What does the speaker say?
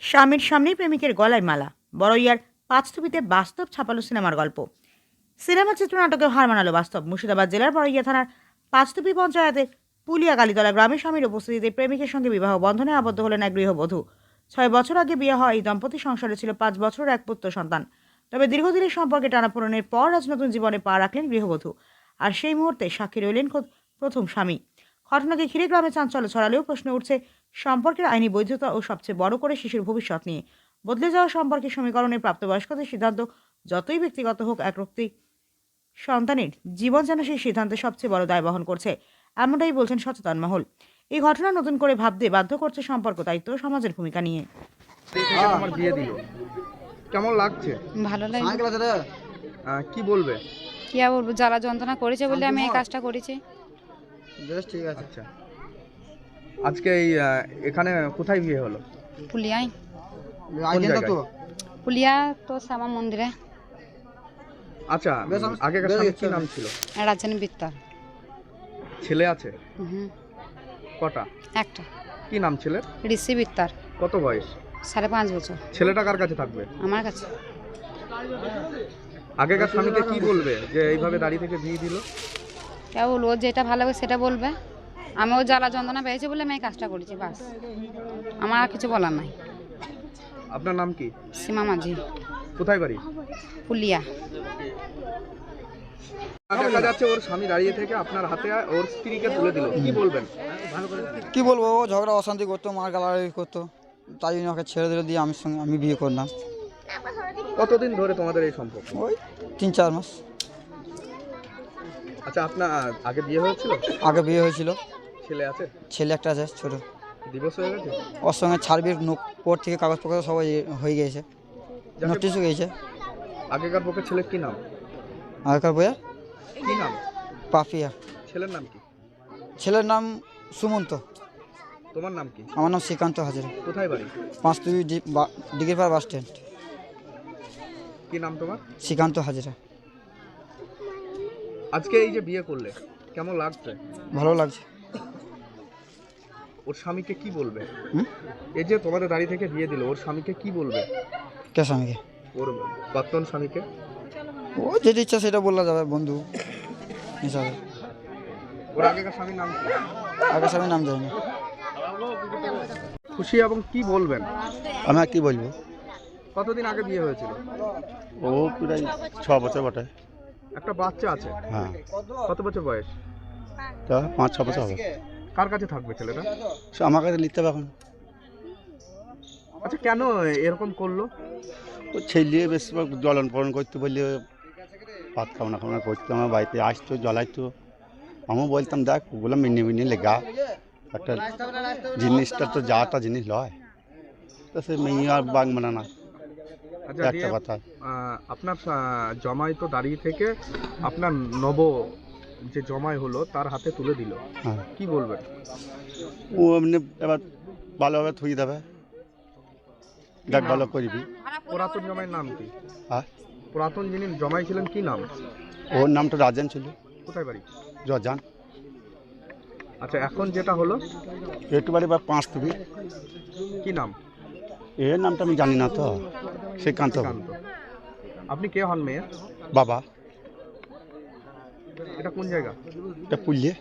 স্বামীর সামনেই প্রেমিকের গলায় মালা। বড়ইয়ার পাঁচতুবিতে বাস্তব ছাপালো সিনেমার গল্প। সিনেমা চিত্রনাটকেও হার মানালো বাস্তব। মুর্শিদাবাদ জেলার বড়ইয়া থানার পাঁচতুবি পঞ্চায়েতের পুলিয়া গালিতলা গ্রামে স্বামীর উপস্থিতিতে প্রেমিকের সঙ্গে বিবাহ বন্ধনে আবদ্ধ হলেন এক গৃহবধূ। 6 বছর আগে বিয়ে হওয়া এই দম্পতির সংসারে ছিল 5 বছরের এক পুত্র সন্তান। তবে দীর্ঘদিনের সম্পর্কে টানাপোড়েনের পর আজ নতুন জীবনে পা রাখলেন গৃহবধূ। আর সেই মুহূর্তে সাক্ষী রইলেন খোদ প্রথম স্বামী। ঘটনাকে ঘিরে গ্রামে চাঞ্চল্য ছড়ালেও প্রশ্ন উঠছে সম্পর্কের আইনি বৈধতা ও সবচেয়ে বড় করে শিশুর ভবিষ্যৎ নিয়ে। বদলে যাওয়া সম্পর্কের সমীকরণে প্রাপ্তবয়স্কদের সিদ্ধান্ত যতই ব্যক্তিগত হোক, একরক্তি সন্তানের জীবন যেন সেই সিদ্ধান্তে সবচেয়ে বড় দায় বহন করছে, এমনটাই বলছেন সচেতন মহল। এই ঘটনা নতুন করে ভাবতে বাধ্য করছে সম্পর্ক দায়িত্ব ও সমাজের ভূমিকা নিয়ে। আমার বিয়ে দিল, কেমন লাগছে? ভালো লাগে। কি বলবে? কি আর বলবো, জ্বালা যন্ত্রণা করেছে বলে আমি এই কাজটা করেছি। ঠিক আছে। আচ্ছা, আজকে এই এখানে কোথায় বিয়ে হলো? পুলিয়ায়। কোন জায়গায়? পুলিয়া তো শ্যামা মন্দিরে। আচ্ছা, আগেকার স্বামী কি নাম ছিল? রাজধানী বিত্তার। ছেলে আছে? কটা? একটা। কি নাম ছেলের? ঋষি বিত্তার। কত বয়স? 5.5 বছর। ছেলেটা কার কাছে থাকবে? আমার কাছে। আগেকার স্বামীকে কি বলবে যে এইভাবে দাঁড়িয়ে থেকে বিয়ে দিল? কে বলবো, যেটা ভালো হবে সেটা বলবে। আমিও জ্বালা যন্ত্রণা পেয়েছি বলে আমি এই কাজটা করেছি, বাস। আমার আর কিছু বলার নাই। আপনার নাম কি? সীমা মাঝি। কোথায় বাড়ি? পুলিয়া। দেখা যাচ্ছে ওর স্বামী দাঁড়িয়ে থেকে আপনার হাতে ওর স্ত্রীকে তুলে দিল, কি বলবেন? কি বলবো, ও ঝগড়া অশান্তি করতো, মার গালাগালি করতো, তাই জন্য ওকে ছেড়ে দিলে দিয়ে আমি বিয়ে করলাম। কতদিন ধরে তোমাদের এই সম্পর্ক? ওই 3-4 মাস। আচ্ছা, আপনার আগে বিয়ে হয়েছিল? আগে বিয়ে হয়েছিল। ছেলে আছে? ছেলে একটা আছে, ছোট। ডিভোর্স হয়ে গেছে? ওর সঙ্গে ছাড়বির কোর্ট থেকে কাগজপত্র সবাই হয়ে গিয়েছে, নোটিশও গিয়েছে। আগেকার পক্ষে ছেলের কি নাম? আগেকার বইয়া কি নাম? পাপিয়া। ছেলের নাম কি? ছেলের নাম সুমন্ত। তোমার নাম কি? আমার নাম শ্রীকান্ত হাজারা। কোথায় বাড়ি? পাঁচতুবি ডিগ্রিপাড়া বাস স্ট্যান্ড। কি নাম তোমার? শ্রীকান্ত হাজারা। আজকে এই যে বিয়ে করলে, কেমন লাগছে? ভালো লাগছে। ওর স্বামীকে কি বলবে? এই যে তোমাদের দাঁড়িয়ে থেকে বিয়ে দিল, ওর স্বামীকে কি বলবে? কে স্বামীকে? ওর বর্তমান স্বামীকে। ও যেটা ইচ্ছা সেটা বলা যাবে, বন্ধু হিসাবে। ওর আগেকার স্বামীর নাম কি? আগের স্বামীর নাম জানি না। খুশি এবং কি বলবেন? আমি আর কি বলবো, কতদিন আগে বিয়ে হয়েছিল? ও প্রায় 6 বছর বটে। একটা বাচ্চা আছে? হ্যাঁ, কত বছর বয়স? তা 5-6 বছর হবে। কার কাছে থাকবে ছেলেটা? সে আমার কাছে লিখতে হবে এখন। আচ্ছা, কেন এরকম করলো? ও ছেলে বেশিরভাগ জ্বলন পলন করতে বললে ভাত খাওয়া খাওয়া করতো, আমার বাড়িতে আসতো জ্বলাইতো। আমিও বলতাম দেখ ওগুলো মিনিয়ে মিনিয়ে লেগা একটা জিনিসটা তো যাটা জিনিস লয়, তো সে মেয়ে আর বাঘ মানে না। আচ্ছা, একটা কথা, আপনার জমাই তো দাঁড়িয়ে থেকে আপনার নব যে জমাই হলো তার হাতে তুলে দিল, হ্যাঁ, কি বলবেন? ও এমনি এবার ভালোভাবে থুই দেবে, দেখ ভালো করবি। পুরাতন জমাইয়ের নাম কি? হ্যাঁ, পুরাতন যিনি জমাই ছিলেন কি নাম? ওর নামটা রাজেন ছিল। কোথায় বাড়ি? জজান। আচ্ছা, এখন যেটা হলো একটু বাড়ি বা 5 কি নাম? এর নামটা আমি জানি না তো, শ্রীকান্ত। শ্রীকান্ত। আপনি কে হন মেয়ে? বাবা। এটা কোন জায়গা? এটা পুলিয়ে।